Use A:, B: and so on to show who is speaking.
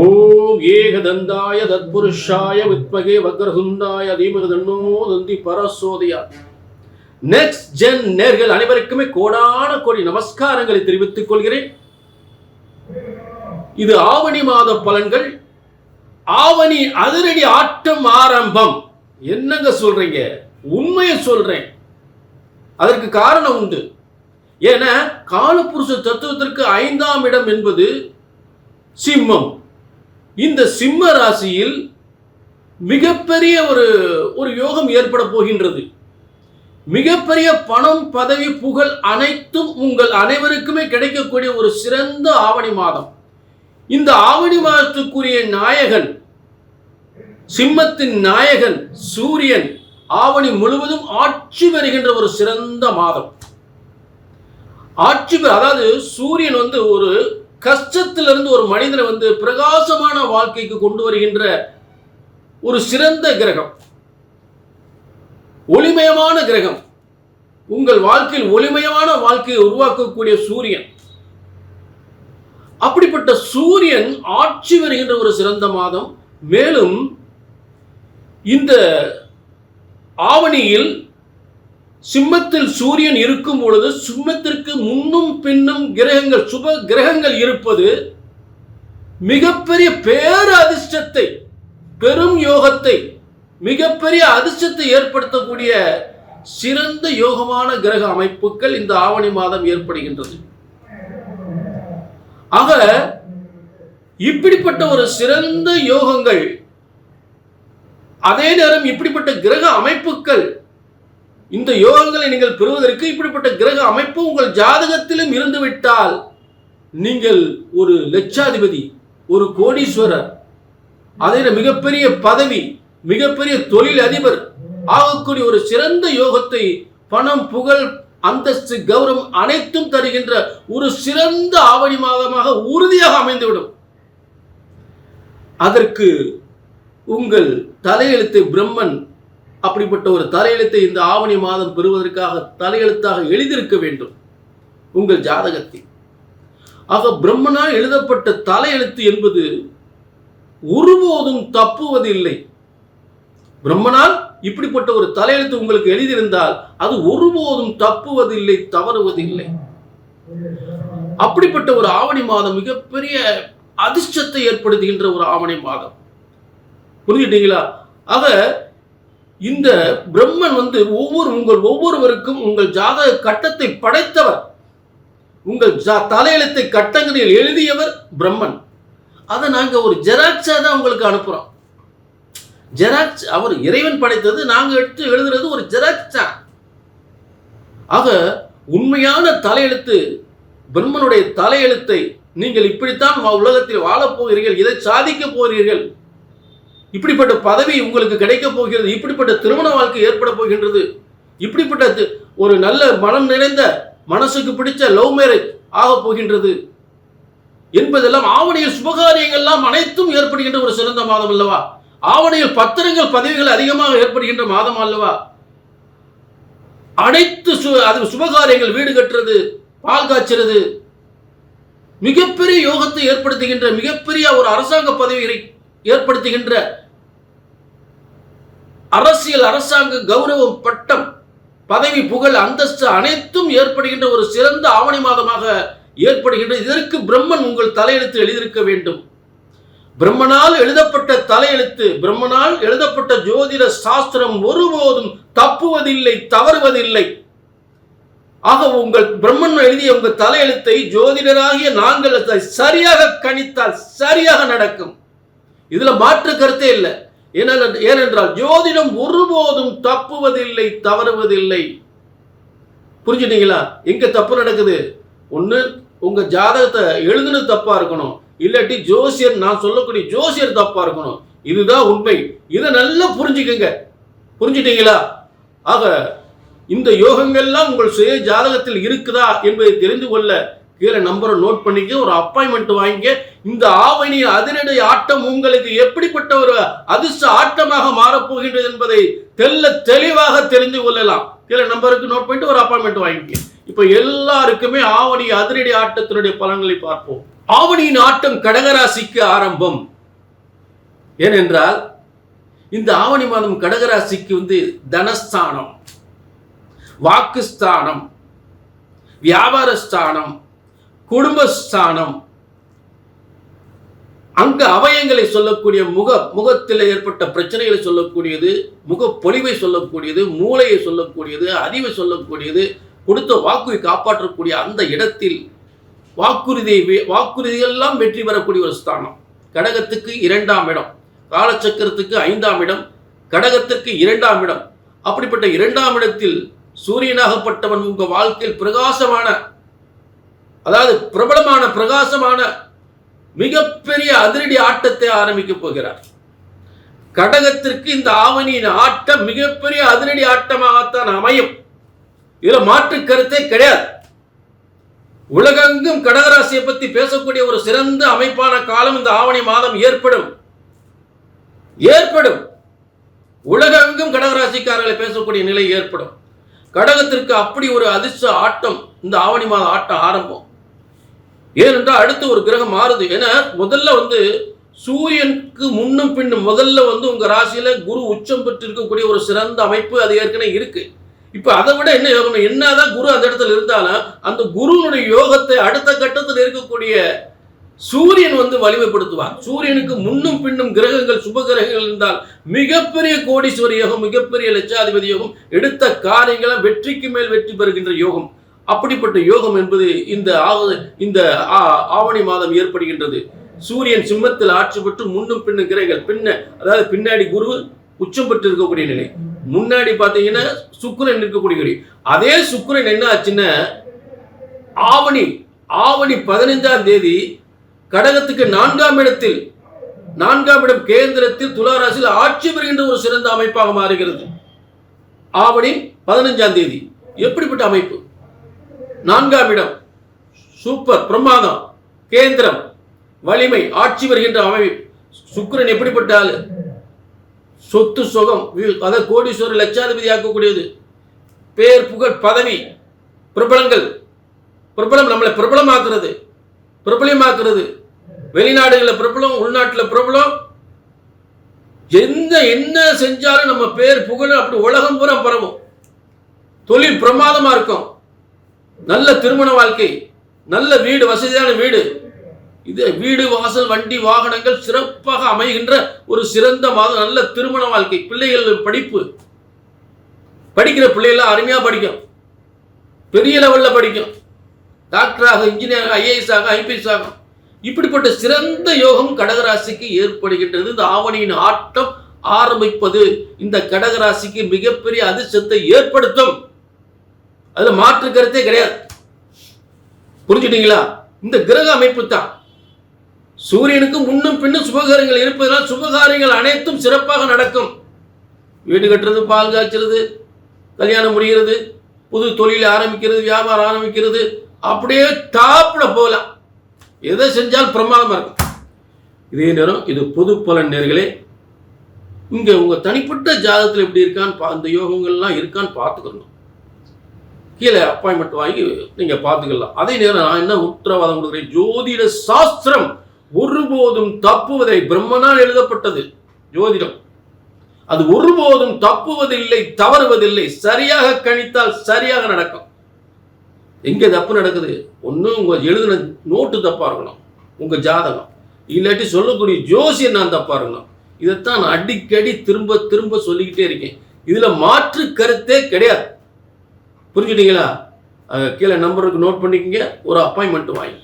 A: ஓம் ஏகதந்தாய தத்புருஷாய வித்மகே வக்ரதுண்டாய தீமகி தன்னோ தந்தி பரசோதயா. நெக்ஸ்ட் ஜென் நேர்கள் அனைவருக்குமே கோடான கோடி நமஸ்காரங்களை தெரிவித்துக் கொள்கிறேன். இது ஆவணி மாத பலன்கள். ஆவணி அதிரடி ஆட்டம் ஆரம்பம். என்னங்க சொல்றீங்க? உண்மையை சொல்றேன். அதற்கு காரணம் உண்டு. ஏன்னா காலபுருஷ தத்துவத்திற்கு 5ஆம் இடம் என்பது சிம்மம். இந்த சிம்ம ராசியில் மிகப்பெரிய ஒரு யோகம் ஏற்பட போகின்றது. மிகப்பெரிய பணம், பதவி, புகழ் அனைத்தும் உங்கள் அனைவருக்குமே கிடைக்கக்கூடிய ஒரு சிறந்த ஆவணி மாதம். இந்த ஆவணி மாதத்துக்குரிய நாயகன், சிம்மத்தின் நாயகன் சூரியன் ஆவணி முழுவதும் ஆட்சி பெறுகின்ற ஒரு சிறந்த மாதம். அதாவது சூரியன் ஒரு கஷ்டத்திலிருந்து ஒரு மனிதனை பிரகாசமான வாழ்க்கைக்கு கொண்டு வருகின்ற ஒரு சிறந்த கிரகம், ஒளிமயமான கிரகம். உங்கள் வாழ்க்கையில் ஒளிமயமான வாழ்க்கையை உருவாக்கக்கூடிய சூரியன். அப்படிப்பட்ட சூரியன் ஆட்சி வருகின்ற ஒரு சிறந்த மாதம். மேலும் இந்த ஆவணியில் சிம்மத்தில் சூரியன் இருக்கும் பொழுது சிம்மத்திற்கு முன்னும் பின்னும் கிரகங்கள், சுப கிரகங்கள் இருப்பது மிகப்பெரிய பேர் அதிர்ஷ்டத்தை, பெரும் யோகத்தை, மிகப்பெரிய அதிர்ஷ்டத்தை ஏற்படுத்தக்கூடிய சிறந்த யோகமான கிரக அமைப்புகள் இந்த ஆவணி மாதம் ஏற்படுகின்றது. ஆக இப்படிப்பட்ட ஒரு சிறந்த யோகங்கள், அதே நேரம் இப்படிப்பட்ட கிரக அமைப்புகள், இந்த யோகங்களை நீங்கள் பெறுவதற்கு இப்படிப்பட்ட கிரக அமைப்பு உங்கள் ஜாதகத்திலும் இருந்துவிட்டால் நீங்கள் ஒரு லட்சாதிபதி, ஒரு கோடீஸ்வரர், அதே மிகப்பெரிய பதவி, மிகப்பெரிய தொழில் அதிபர் ஆகக்கூடிய ஒரு சிறந்த யோகத்தை, பணம், புகழ், அந்தஸ்து, கௌரவம் அனைத்தும் தருகின்ற ஒரு சிறந்த ஆவணி மாதமாக உறுதியாக அமைந்துவிடும். அதற்கு உங்கள் தலையெழுத்து பிரம்மன் அப்படிப்பட்ட ஒரு தலையெழுத்தை இந்த ஆவணி மாதம் பெறுவதற்காக தலையெழுத்தாக எழுதியிருக்க வேண்டும் உங்கள் ஜாதகத்தில். ஆக பிரம்மனால் எழுதப்பட்ட தலையெழுத்து என்பது ஒருபோதும் தப்புவதில்லை. பிரம்மனால் இப்படிப்பட்ட ஒரு தலையெழுத்து உங்களுக்கு எழுதியிருந்தால் அது ஒருபோதும் தப்புவதில்லை, தவறுவதில்லை. அப்படிப்பட்ட ஒரு ஆவணி மாதம் மிகப்பெரிய அதிர்ஷ்டத்தை ஏற்படுத்துகின்ற ஒரு ஆவணி மாதம். புரிஞ்சுட்டீங்களா? ஆக இந்த பிரம்மன் உங்கள் ஒவ்வொருவருக்கும் உங்கள் ஜாதக கட்டத்தை படைத்தவர், உங்கள் தலையெழுத்தை கட்டங்களில் எழுதியவர் பிரம்மன். அதை நாங்க ஒரு ஜெராக்ஸா தான் உங்களுக்கு அனுப்புறோம். ஜெராக்ஸ் அவர் இறைவன் படைத்தது, நாங்க எடுத்து எழுதுறது ஒரு ஜெராக்ஸா. ஆக உண்மையான தலையெழுத்து பிரம்மனுடைய தலையெழுத்தை நீங்கள் இப்படித்தான் உலகத்தில் வாழப் போகிறீர்கள், இதை சாதிக்க போகிறீர்கள், இப்படிப்பட்ட பதவி உங்களுக்கு கிடைக்க போகிறது, இப்படிப்பட்ட திருமண வாழ்க்கை ஏற்பட போகின்றது, இப்படிப்பட்ட ஒரு நல்ல மனம் நிறைந்த மனசுக்கு பிடிச்ச லவ் மேரேஜ் ஆக போகின்றது என்பதெல்லாம் ஆவணியில் சுபகாரியங்கள்லாம் அனைத்தும் ஏற்படுகின்ற ஒரு சிறந்த மாதம் அல்லவா? ஆவணியில் பத்திரங்கள், பதவிகள் அதிகமாக ஏற்படுகின்ற மாதம் அல்லவா? அனைத்து சுபகாரியங்கள், வீடு கட்டுறது, பால் காய்ச்சறது, மிகப்பெரிய யோகத்தை ஏற்படுத்துகின்ற, மிகப்பெரிய ஒரு அரசாங்க பதவிகளை ஏற்படுத்துகின்ற, அரசியல், அரசாங்க கௌரவம், பட்டம், பதவி, புகழ், அந்தஸ்து அனைத்தும் ஏற்படுகின்ற ஒரு சிறந்த ஆவணி மாதமாக ஏற்படுகின்ற. இதற்கு பிரம்மன் உங்கள் தலையெழுத்து எழுதியிருக்க வேண்டும். பிரம்மனால் எழுதப்பட்ட தலையெழுத்து, பிரம்மனால் எழுதப்பட்ட ஜோதிட சாஸ்திரம் ஒருபோதும் தப்புவதில்லை, தவறுவதில்லை. ஆக உங்கள் பிரம்மன் எழுதிய உங்கள் தலையெழுத்தை ஜோதிடராகிய நாங்கள் சரியாக கணித்தால் சரியாக நடக்கும். இதுல மாற்று கருத்தே இல்லை. ஏனென்றால் ஜோதிடம் ஒருபோதும் தப்புவதில்லை, தவறுவதில்லை. புரிஞ்சுட்டீங்களா? எங்க தப்பு நடக்குது? ஒண்ணு உங்க ஜாதகத்தை எழுதுனது தப்பா இருக்கணும், இல்லாட்டி ஜோசியர், நான் சொல்லக்கூடிய ஜோசியர் தப்பா இருக்கணும். இதுதான் உண்மை. இதை நல்லா புரிஞ்சுக்கங்க. புரிஞ்சுட்டீங்களா? ஆக இந்த யோகங்கள்லாம் உங்கள் சுய ஜாதகத்தில் இருக்குதா என்பதை தெரிந்து கொள்ள கீழே நம்பரை நோட் பண்ணிக்க, ஒரு அப்பாயின்மெண்ட் வாங்கிக்க. இந்த ஆவணி அதிரடி ஆட்டம் உங்களுக்கு எப்படிப்பட்ட ஒரு அதிர்ஷ்ட ஆட்டமாக மாறப்போகின்றது என்பதை தெளிவாக தெரிந்து கொள்ளலாம். கீழே நம்பருக்கு நோட் பண்ணிட்டு ஒரு அப்பாயின்மெண்ட் வாங்கிக்க. இப்ப எல்லாருக்குமே ஆவணி அதிரடி ஆட்டத்தினுடைய பலன்களை பார்ப்போம். ஆவணியின் ஆட்டம் கடகராசிக்கு ஆரம்பம். ஏனென்றால் இந்த ஆவணி மாதம் கடகராசிக்கு தனஸ்தானம், வாக்குஸ்தானம், வியாபாரஸ்தானம், குடும்பஸ்தானம், அங்க அவயங்களை சொல்லக்கூடிய முகத்தில் ஏற்பட்ட பிரச்சனைகளை சொல்லக்கூடியது, முகப்பொலிவை சொல்லக்கூடியது, மூளையை சொல்லக்கூடியது, அறிவை சொல்லக்கூடியது, கொடுத்த வாக்குவை காப்பாற்றக்கூடிய அந்த இடத்தில் வாக்குறுதியெல்லாம் வெற்றி பெறக்கூடிய ஒரு ஸ்தானம். கடகத்துக்கு 2ஆம் இடம், காலச்சக்கரத்துக்கு 5ஆம் இடம், கடகத்திற்கு 2ஆம் இடம். அப்படிப்பட்ட 2ஆம் இடத்தில் சூரியனாகப்பட்டவன் உங்க வாழ்க்கையில் பிரகாசமான, அதாவது பிரபலமான பிரகாசமான மிகப்பெரிய அதிரடி ஆட்டத்தை ஆரம்பிக்க போகிறார். கடகத்திற்கு இந்த ஆவணியின் ஆட்டம் மிகப்பெரிய அதிரடி ஆட்டமாகத்தான் அமையும். இதுல மாற்று கருத்தே கிடையாது. உலகெங்கும் கடகராசியை பத்தி பேசக்கூடிய ஒரு சிறந்த அமைப்பான காலம் இந்த ஆவணி மாதம் ஏற்படும். உலகெங்கும் கடகராசிக்காரர்களை பேசக்கூடிய நிலை ஏற்படும். கடகத்திற்கு அப்படி ஒரு அதிர்ஷ்ட ஆட்டம் இந்த ஆவணி மாத ஆட்டம் ஆரம்பம். ஏனென்றால் அடுத்து ஒரு கிரகம் மாறுது. ஏன்னா முதல்ல சூரியனுக்கு முன்னும் பின்னும் முதல்ல உங்க ராசியில குரு உச்சம் பெற்று இருக்கக்கூடிய ஒரு சிறந்த அமைப்பு அது ஏற்கனவே இருக்கு. இப்ப அதை விட என்ன யோகம், என்னதான் குரு அந்த இடத்துல இருந்தாலும் அந்த குருனுடைய யோகத்தை அடுத்த கட்டத்தில் இருக்கக்கூடிய சூரியன் வலிமைப்படுத்துவார். சூரியனுக்கு முன்னும் பின்னும் கிரகங்கள் சுப கிரகங்கள் இருந்தால் மிகப்பெரிய கோடீஸ்வர யோகம், மிகப்பெரிய லட்சாதிபதி யோகம், எடுத்த காரியங்களை வெற்றிக்கு மேல் வெற்றி பெறுகின்ற யோகம். அப்படிப்பட்ட யோகம் என்பது இந்த ஆவணி மாதம் ஏற்படுகின்றது. சூரியன் சிம்மத்தில் ஆட்சி பெற்று முன்னும் பின்னும் கிரகங்கள் அதாவது பின்னாடி குரு உச்சம் பெற்று இருக்கக்கூடிய நிலை, முன்னாடி பாத்தீங்கன்னா சுக்கிரன் இருக்கக்கூடிய நிலை. அதே சுக்கிரன் என்ன ஆச்சுன்னா ஆவணி 15ஆம் தேதி கடகத்துக்கு 4ஆம் இடத்தில், 4ஆம் இடம் கேந்திரத்தில் துளாராசியில் ஆட்சி பெறுகின்ற ஒரு சிறந்த அமைப்பாக மாறுகிறது. ஆவணி 15ஆம் தேதி எப்படிப்பட்ட அமைப்பு? 4ஆம் இடம் சூப்பர் பிரமாதம், கேந்திரம் வலிமை, ஆட்சி வருகின்ற அமைப்பு. சுக்கிரன் எப்படிப்பட்ட ஆளு? சொத்து சுகம், அதாவது கோடீஸ்வரர் லட்சாதிபதி ஆக்கக்கூடியது, பேர் புகழ் பதவி பிரபலம் நம்மளை பிரபலமாக்குறது, வெளிநாடுகளில் பிரபலம், உள்நாட்டில் பிரபலம். என்ன செஞ்சாலும் நம்ம பேர் புகழ் அப்படி உலகம் பூரா பரவும். தொழில் பிரமாதமா இருக்கும், நல்ல திருமண வாழ்க்கை, நல்ல வீடு, வசதியான வீடு, இது வீடு வாசல் வண்டி வாகனங்கள் சிறப்பாக அமைகின்ற ஒரு சிறந்த மாதம். நல்ல திருமண வாழ்க்கை, பிள்ளைகள் படிக்கிற பிள்ளைகள் அருமையா படிக்கும், பெரிய லெவல்ல படிக்கும், டாக்டராக, இன்ஜினியர், ஐஏஎஸ் ஆக, ஐபிஎஸ் ஆகும். இப்படிப்பட்ட சிறந்த யோகம் கடகராசிக்கு ஏற்படுகின்றது. இந்த ஆவணியின் ஆட்டம் ஆரம்பிப்பது இந்த கடகராசிக்கு மிகப்பெரிய அதிர்ஷ்டத்தை ஏற்படுத்தும். அதுல மாற்று கருத்தே கிடையாது. புரிஞ்சுட்டீங்களா? இந்த கிரக அமைப்பு தான். சூரியனுக்கு முன்னும் பின்னும் சுபகாரியங்கள் இருப்பதனால் சுபகாரியங்கள் அனைத்தும் சிறப்பாக நடக்கும். வீடு கட்டுறது, பால் காய்ச்சறது, கல்யாணம் முடிகிறது, புது தொழில் ஆரம்பிக்கிறது, வியாபாரம் ஆரம்பிக்கிறது, அப்படியே டாப்ல போகலாம். எதை செஞ்சாலும் பிரமாதமா இருக்கும். இதே நேரம் இது பொது பலன் நேர்களே. இங்க உங்க தனிப்பட்ட ஜாதகத்தில் எப்படி இருக்கான்னு, அந்த யோகங்கள்லாம் இருக்கான்னு பார்த்துக்கணும். கீழே அப்பாயின்மெண்ட் வாங்கி நீங்க பார்த்துக்கலாம். அதே நேரம் நான் என்ன உத்தரவாதம் கொடுக்குறேன், ஜோதிட சாஸ்திரம் ஒருபோதும் தப்புவதை, பிரம்மனால் எழுதப்பட்டது ஜோதிடம், அது ஒருபோதும் தப்புவதில்லை, தவறுவதில்லை. சரியாக கணித்தால் சரியாக நடக்கும். எங்க தப்பு நடக்குது? ஒன்னும் உங்க எழுதின நோட்டு தப்பா இருக்கணும், உங்க ஜாதகம், இல்லாட்டி சொல்லக்கூடிய ஜோசியம் நான் தப்பா இருக்கணும். இதைத்தான் நான் அடிக்கடி திரும்ப திரும்ப சொல்லிக்கிட்டே இருக்கேன். இதுல மாற்று கருத்தே கிடையாது. புரிஞ்சுட்டீங்களா? கீழே நம்பருக்கு நோட் பண்ணிக்கங்க, ஒரு அப்பாயின்மெண்ட் வாங்கி